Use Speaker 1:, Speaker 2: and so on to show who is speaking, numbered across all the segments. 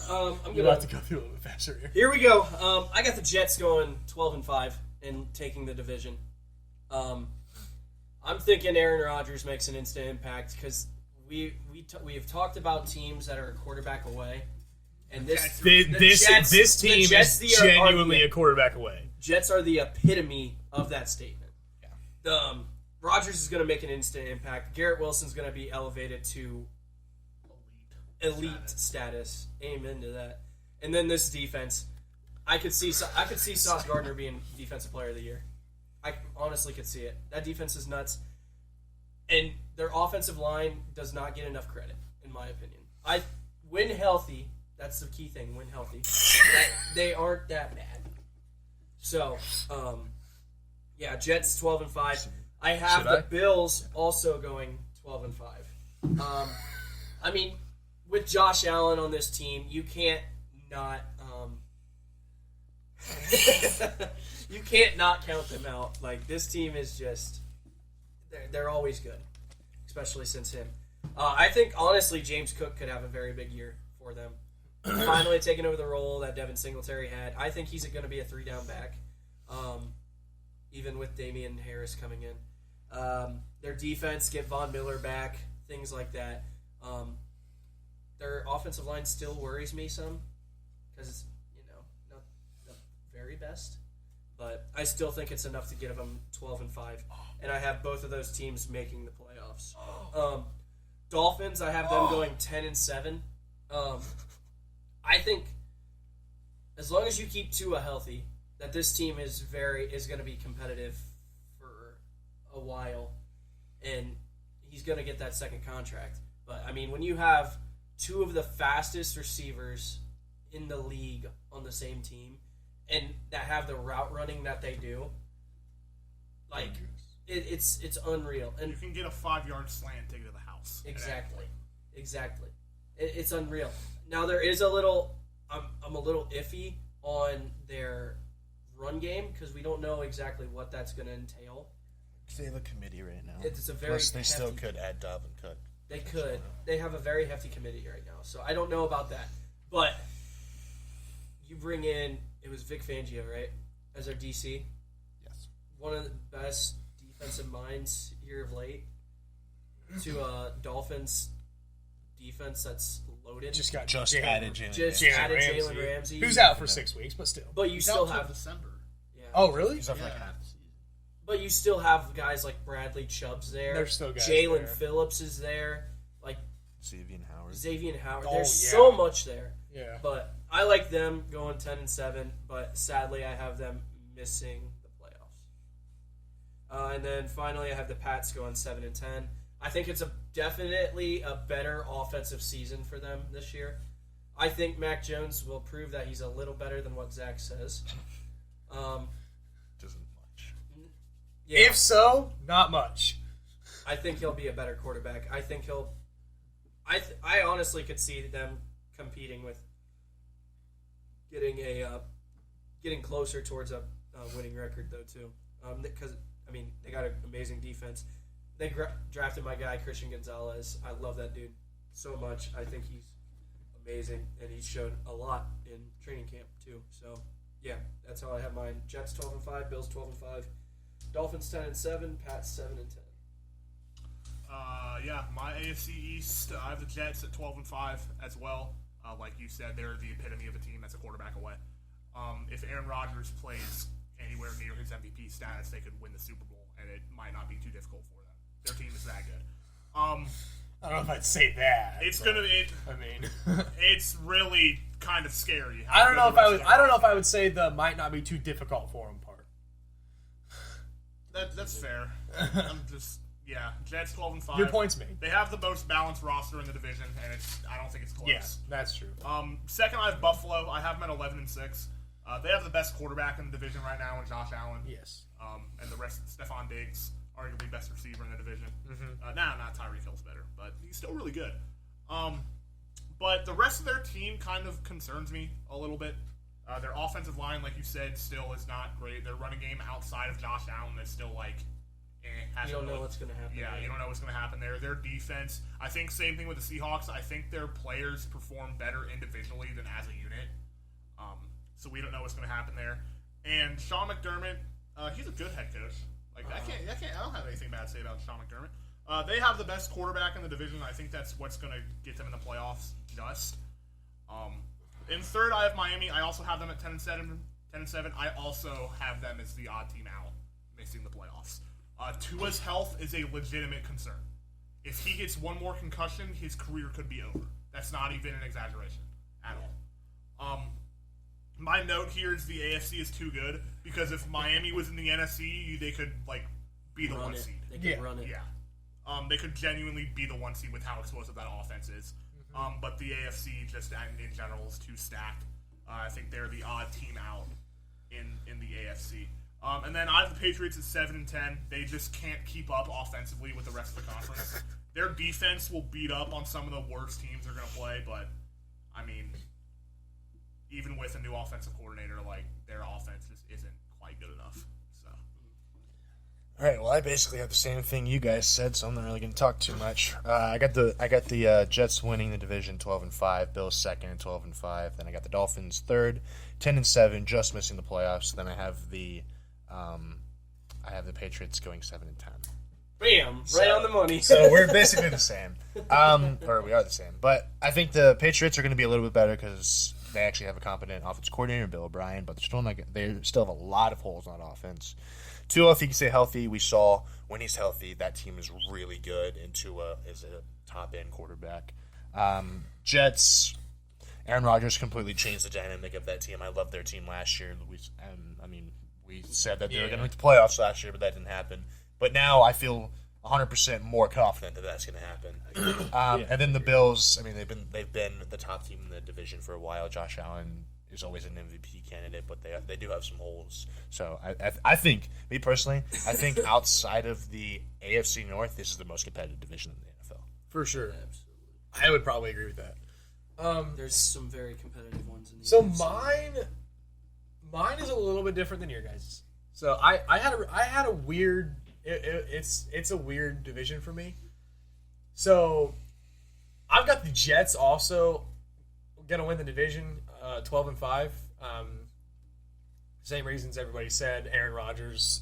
Speaker 1: You'll have to go through a little bit faster here.
Speaker 2: Here we go. I got the Jets going 12-5 and taking the division. I'm thinking Aaron Rodgers makes an instant impact because we have talked about teams that are a quarterback away, and this
Speaker 1: team is genuinely a quarterback away.
Speaker 2: Jets are the epitome of that statement. Yeah. Rodgers is going to make an instant impact. Garrett Wilson's going to be elevated to elite status. Amen to that. And then this defense, I could see Sauce Gardner being Defensive Player of the Year. I honestly could see it. That defense is nuts. And their offensive line does not get enough credit, in my opinion. When healthy, that's the key thing, when healthy. They aren't that bad. So, Jets 12-5. I have the Bills also going 12-5. I mean, with Josh Allen on this team, you can't not you can't not count them out. Like, this team is just they're always good, especially since him. I think honestly James Cook could have a very big year for them. Finally taking over the role that Devin Singletary had. I think he's going to be a 3-down back, even with Damian Harris coming in. Their defense, get Von Miller back, things like that. Their offensive line still worries me some because it's not the very best, but I still think it's enough to get them 12-5, and I have both of those teams making the playoffs. Dolphins, I have them going 10-7. I think as long as you keep Tua healthy, that this team is going to be competitive for a while, and he's going to get that second contract. But I mean, when you have two of the fastest receivers in the league on the same team, and that have the route running that they do, like it's unreal. And
Speaker 3: you can get a 5-yard slant to get to the house.
Speaker 2: Exactly. It's unreal. Now there is a little. I'm a little iffy on their run game because we don't know exactly what that's going to entail.
Speaker 4: They have a committee right now.
Speaker 2: It's a very.
Speaker 4: Plus, they still could add Dalvin Cook.
Speaker 2: They could. They have a very hefty committee right now, so I don't know about that. But you bring in, it was Vic Fangio, right, as our DC?
Speaker 4: Yes.
Speaker 2: One of the best defensive minds here of late to Dolphins defense that's loaded.
Speaker 4: Just added
Speaker 2: Jalen Ramsey.
Speaker 1: Who's out for 6 weeks, but still.
Speaker 2: But you still have
Speaker 3: December.
Speaker 2: Yeah.
Speaker 1: Oh, really?
Speaker 4: He's up for like half the season.
Speaker 2: But you still have guys like Bradley Chubb's there.
Speaker 1: There's still guys
Speaker 2: Jalen
Speaker 1: there.
Speaker 2: Phillips is there. Like Xavier Howard. There's so much there.
Speaker 1: Yeah.
Speaker 2: But I like them going 10-7, but sadly I have them missing the playoffs. And then finally I have the Pats going 7-10. I think it's definitely a better offensive season for them this year. I think Mac Jones will prove that he's a little better than what Zach says.
Speaker 4: Doesn't much.
Speaker 2: Yeah.
Speaker 1: If so, not much.
Speaker 2: I think he'll be a better quarterback. I think he'll. I honestly could see them competing with getting closer towards a winning record though too. Because I mean they got an amazing defense. They drafted my guy Christian Gonzalez. I love that dude so much. I think he's amazing, and he's shown a lot in training camp too. So yeah, that's how I have mine. Jets 12-5, Bills 12-5, Dolphins 10-7, Pats 7-10.
Speaker 3: My AFC East, I have the Jets at 12-5 as well. Like you said, they're the epitome of a team that's a quarterback away. If Aaron Rodgers plays anywhere near his MVP status, they could win the Super Bowl, and it might not be too difficult for them. Their team is that good.
Speaker 1: I don't know if I'd say that.
Speaker 3: It's really kind of scary.
Speaker 1: I don't know if I would say the might not be too difficult for him part.
Speaker 3: That's fair. Jets 12-5.
Speaker 1: Your point's made.
Speaker 3: They have the most balanced roster in the division, and I don't think it's close.
Speaker 1: Yeah, that's true.
Speaker 3: Second, I have Buffalo. I have them at 11-6. They have the best quarterback in the division right now in Josh Allen.
Speaker 1: Yes.
Speaker 3: And the rest, Stephon Diggs, arguably best receiver in the division.
Speaker 1: Mm-hmm.
Speaker 3: Not Tyreek Hill's better, but he's still really good. But the rest of their team kind of concerns me a little bit. Their offensive line, like you said, still is not great. Their running game outside of Josh Allen is still like,
Speaker 2: You don't know what's going to happen.
Speaker 3: Yeah, you don't know what's going to happen there. Their defense, I think same thing with the Seahawks. I think their players perform better individually than as a unit. So we don't know what's going to happen there. And Sean McDermott, he's a good head coach. Like I don't have anything bad to say about Sean McDermott. They have the best quarterback in the division. I think that's what's going to get them in the playoffs. Just. In third, I have Miami. I also have them at 10-7. 10-7. I also have them as the odd team out, missing the playoffs. Tua's health is a legitimate concern. If he gets one more concussion, his career could be over. That's not even an exaggeration at all. My note here is the AFC is too good because if Miami was in the NFC, they could be the 1 seed.
Speaker 2: They could run it.
Speaker 3: Yeah. They could genuinely be the 1 seed with how explosive that offense is. But the AFC just in general is too stacked. I think they're the odd team out in the AFC. And then I have the Patriots at 7-10. They just can't keep up offensively with the rest of the conference. Their defense will beat up on some of the worst teams they're going to play, but I mean, even with a new offensive coordinator, their offense just isn't quite good enough. So.
Speaker 5: All right. Well, I basically have the same thing you guys said, so I'm not really going to talk too much. I got the Jets winning the division 12-5, Bills second at 12-5. Then I got the Dolphins third, 10-7, just missing the playoffs. Then I have the Patriots going 7-10.
Speaker 2: Bam! Right on the money.
Speaker 5: So we're basically the same, or we are the same. But I think the Patriots are going to be a little bit better because they actually have a competent offensive coordinator, Bill O'Brien. But they still have a lot of holes on offense. Tua, if he can stay healthy, we saw when he's healthy, that team is really good, and Tua is a top-end quarterback. Jets, Aaron Rodgers completely changed the dynamic of that team. I loved their team last year. We said that they were going to make the playoffs last year, but that didn't happen. But now I feel 100% more confident that that's going to happen. And then the Bills, they've been the top team in the division for a while. Josh Allen is always an MVP candidate, but they do have some holes. So I think, me personally, I think outside of the AFC North, this is the most competitive division in the NFL.
Speaker 1: For sure.
Speaker 2: Absolutely.
Speaker 1: I would probably agree with that.
Speaker 2: There's some very competitive ones in the
Speaker 1: So
Speaker 2: AFC.
Speaker 1: mine is a little bit different than your guys'. So I had a weird. It's a weird division for me. So I've got the Jets also gonna win the division, 12-5. Same reasons everybody said. Aaron Rodgers.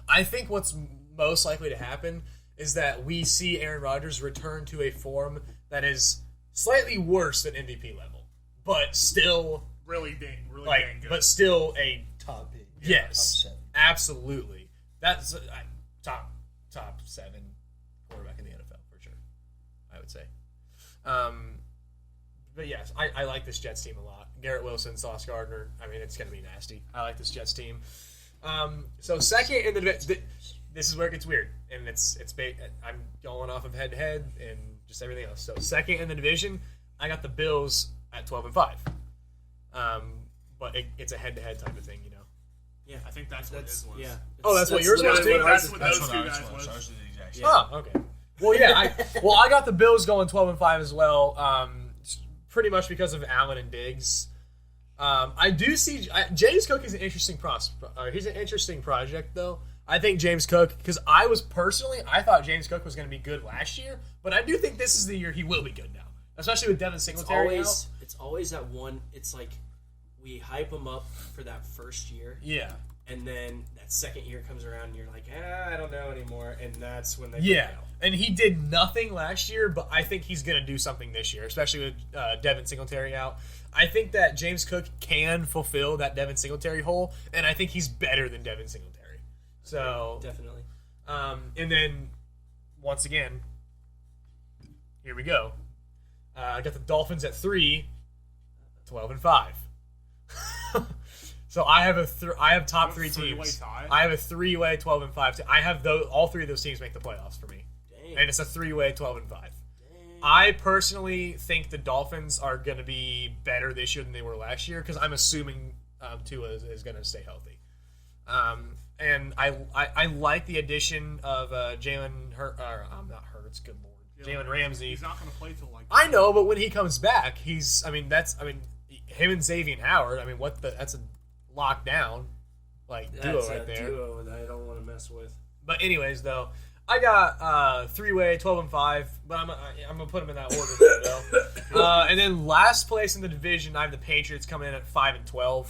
Speaker 1: I think what's most likely to happen is that we see Aaron Rodgers return to a form that is slightly worse than MVP level, but still
Speaker 3: Really dang good.
Speaker 1: but still a
Speaker 4: Top 8.
Speaker 1: yes,
Speaker 4: Top 7.
Speaker 1: absolutely. That's top 7 quarterback in the NFL for sure. I would say. But yes, I like this Jets team a lot. Garrett Wilson, Sauce Gardner. It's going to be nasty. I like this Jets team. So second in the this is where it gets weird, and I'm going off of head to head and just everything else. So second in the division, I got the Bills at 12-5. But it's a head to head type of thing,
Speaker 2: Yeah,
Speaker 3: I think that's what his was.
Speaker 2: Yeah.
Speaker 1: Oh, that's what yours was too?
Speaker 3: That's what
Speaker 4: That's
Speaker 3: those
Speaker 4: what
Speaker 3: two
Speaker 4: ours
Speaker 3: guys
Speaker 4: was.
Speaker 3: was.
Speaker 4: Ours was the exact same.
Speaker 1: Oh, okay. Well, yeah. I got the Bills going 12-5 as well. Pretty much because of Allen and Diggs. I do see James Cook is an interesting he's an interesting project though. I think James Cook, because I thought James Cook was going to be good last year, but I do think this is the year he will be good now, especially with Devin Singletary out.
Speaker 2: It's always that one. It's like we hype them up for that first year.
Speaker 1: Yeah.
Speaker 2: And then that second year comes around and you're like, I don't know anymore. And that's when they
Speaker 1: Yeah.
Speaker 2: break out.
Speaker 1: And he did nothing last year, but I think he's going to do something this year, especially with Devin Singletary out. I think that James Cook can fulfill that Devin Singletary hole, and I think he's better than Devin Singletary. So
Speaker 2: Definitely.
Speaker 1: And then, once again, here we go. I got the Dolphins at 3, 12-5. So I have top three
Speaker 3: Three-way
Speaker 1: teams.
Speaker 3: tie?
Speaker 1: I have a 3-way 12-5. I have all three of those teams make the playoffs for me,
Speaker 2: Dang.
Speaker 1: and it's a 3-way 12-5.
Speaker 2: Dang.
Speaker 1: I personally think the Dolphins are going to be better this year than they were last year because I'm assuming Tua is going to stay healthy. And I like the addition of Jalen not Hurts, good lord, Jalen Ramsey.
Speaker 3: He's not going to play till
Speaker 1: I know, but when he comes back, him and Xavier Howard. That's a lockdown duo
Speaker 2: That's
Speaker 1: right
Speaker 2: a
Speaker 1: there.
Speaker 2: duo that I don't want to mess with.
Speaker 1: But anyways, though, I got three-way 12-5, but I'm gonna put them in that order though. And then last place in the division, I have the Patriots coming in at 5-12.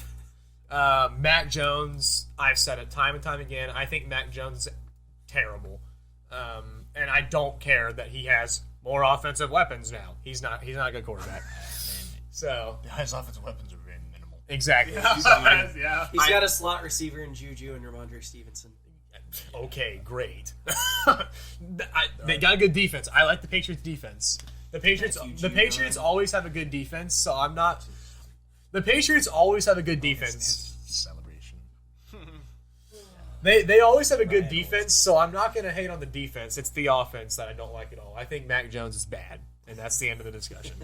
Speaker 1: Mac Jones, I've said it time and time again. I think Mac Jones is terrible, and I don't care that he has more offensive weapons now. He's not a good quarterback. So
Speaker 4: His offensive weapons are very minimal.
Speaker 1: exactly.
Speaker 3: Yeah.
Speaker 2: He's got a slot receiver in Juju and Ramondre Stevenson.
Speaker 1: Okay, great. They got a good defense. I like the Patriots' defense. The Patriots always have a good defense, so I'm not. The Patriots always have a good defense.
Speaker 4: His celebration.
Speaker 1: They always have a good defense, so I'm not going to hate on the defense. It's the offense that I don't like at all. I think Mac Jones is bad, and that's the end of the discussion.